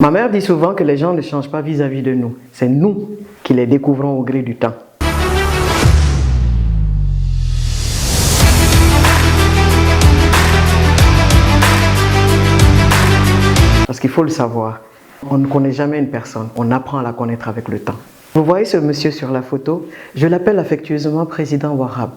Ma mère dit souvent que les gens ne changent pas vis-à-vis de nous. C'est nous qui les découvrons au gré du temps. Parce qu'il faut le savoir, on ne connaît jamais une personne, on apprend à la connaître avec le temps. Vous voyez ce monsieur sur la photo, je l'appelle affectueusement président Ouarab.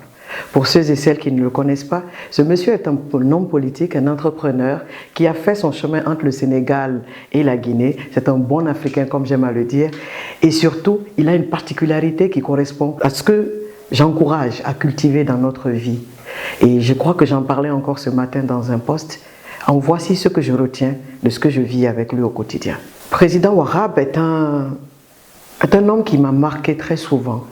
Pour ceux et celles qui ne le connaissent pas, ce monsieur est un homme politique, un entrepreneur qui a fait son chemin entre le Sénégal et la Guinée. C'est un bon Africain, comme j'aime à le dire. Et surtout, il a une particularité qui correspond à ce que j'encourage à cultiver dans notre vie. Et je crois que j'en parlais encore ce matin dans un post. En voici ce que je retiens de ce que je vis avec lui au quotidien. Président Ouarab est un homme qui m'a marqué très souvent.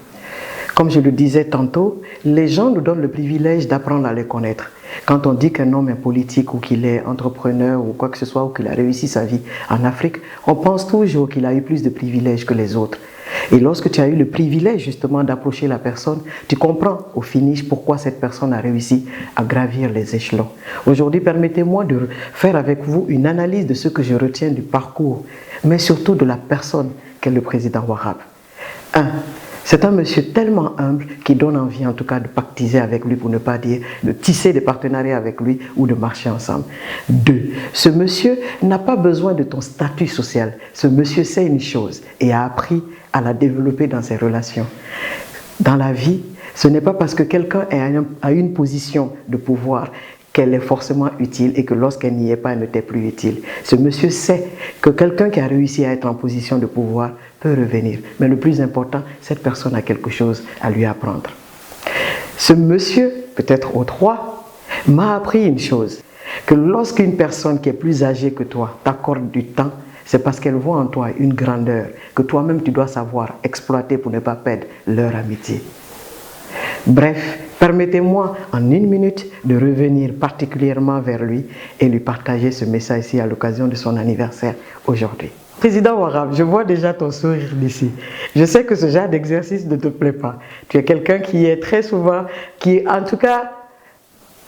Comme je le disais tantôt, les gens nous donnent le privilège d'apprendre à les connaître. Quand on dit qu'un homme est politique ou qu'il est entrepreneur ou quoi que ce soit, ou qu'il a réussi sa vie en Afrique, on pense toujours qu'il a eu plus de privilèges que les autres. Et lorsque tu as eu le privilège justement d'approcher la personne, tu comprends au finish pourquoi cette personne a réussi à gravir les échelons. Aujourd'hui, permettez-moi de faire avec vous une analyse de ce que je retiens du parcours, mais surtout de la personne qu'est le président Ouarab. 1. C'est un monsieur tellement humble qui donne envie en tout cas de pactiser avec lui, pour ne pas dire de tisser des partenariats avec lui ou de marcher ensemble. 2. Ce monsieur n'a pas besoin de ton statut social. Ce monsieur sait une chose et a appris à la développer dans ses relations. Dans la vie, ce n'est pas parce que quelqu'un est à une position de pouvoir qu'elle est forcément utile et que lorsqu'elle n'y est pas, elle ne t'est plus utile. Ce monsieur sait que quelqu'un qui a réussi à être en position de pouvoir peut revenir. Mais le plus important, cette personne a quelque chose à lui apprendre. Ce monsieur, peut-être au 3, m'a appris une chose, que lorsqu'une personne qui est plus âgée que toi t'accorde du temps, c'est parce qu'elle voit en toi une grandeur que toi-même tu dois savoir exploiter pour ne pas perdre leur amitié. Bref, permettez-moi en 1 minute de revenir particulièrement vers lui et lui partager ce message-ci à l'occasion de son anniversaire aujourd'hui. Président Ouarab, je vois déjà ton sourire d'ici. Je sais que ce genre d'exercice ne te plaît pas. Tu es quelqu'un qui est très souvent, qui en tout cas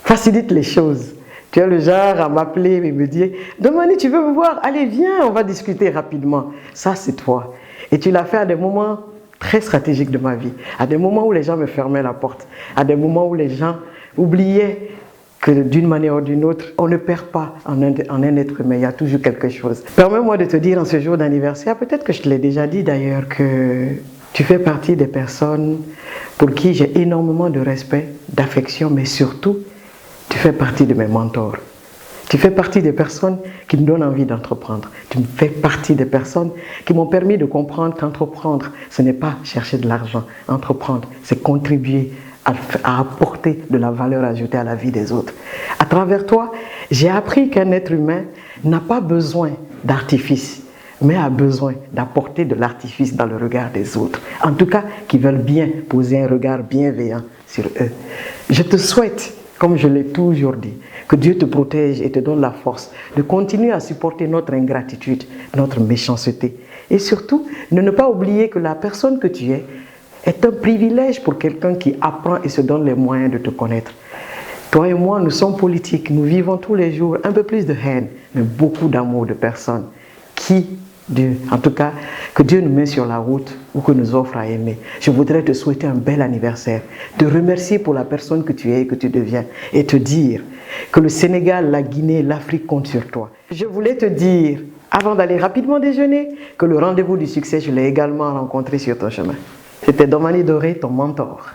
facilite les choses. Tu es le genre à m'appeler et me dire « Domani, tu veux me voir? Allez, viens, on va discuter rapidement. » Ça, c'est toi. Et tu l'as fait à des moments très stratégiques de ma vie, à des moments où les gens me fermaient la porte, à des moments où les gens oubliaient que d'une manière ou d'une autre, on ne perd pas en un être humain, il y a toujours quelque chose. Permets-moi de te dire en ce jour d'anniversaire, peut-être que je te l'ai déjà dit d'ailleurs, que tu fais partie des personnes pour qui j'ai énormément de respect, d'affection, mais surtout, tu fais partie de mes mentors. Tu fais partie des personnes qui me donnent envie d'entreprendre. Tu fais partie des personnes qui m'ont permis de comprendre qu'entreprendre, ce n'est pas chercher de l'argent. Entreprendre, c'est contribuer à apporter de la valeur ajoutée à la vie des autres. À travers toi, j'ai appris qu'un être humain n'a pas besoin d'artifice, mais a besoin d'apporter de l'artifice dans le regard des autres. En tout cas, qui veulent bien poser un regard bienveillant sur eux. Je te souhaite, comme je l'ai toujours dit, que Dieu te protège et te donne la force de continuer à supporter notre ingratitude, notre méchanceté. Et surtout, de ne pas oublier que la personne que tu es est un privilège pour quelqu'un qui apprend et se donne les moyens de te connaître. Toi et moi, nous sommes politiques, nous vivons tous les jours un peu plus de haine, mais beaucoup d'amour de personnes qui, en tout cas, que Dieu nous met sur la route ou que nous offre à aimer. Je voudrais te souhaiter un bel anniversaire, te remercier pour la personne que tu es et que tu deviens et te dire que le Sénégal, la Guinée, l'Afrique comptent sur toi. Je voulais te dire, avant d'aller rapidement déjeuner, que le rendez-vous du succès, je l'ai également rencontré sur ton chemin. C'était Domani Doré, ton mentor.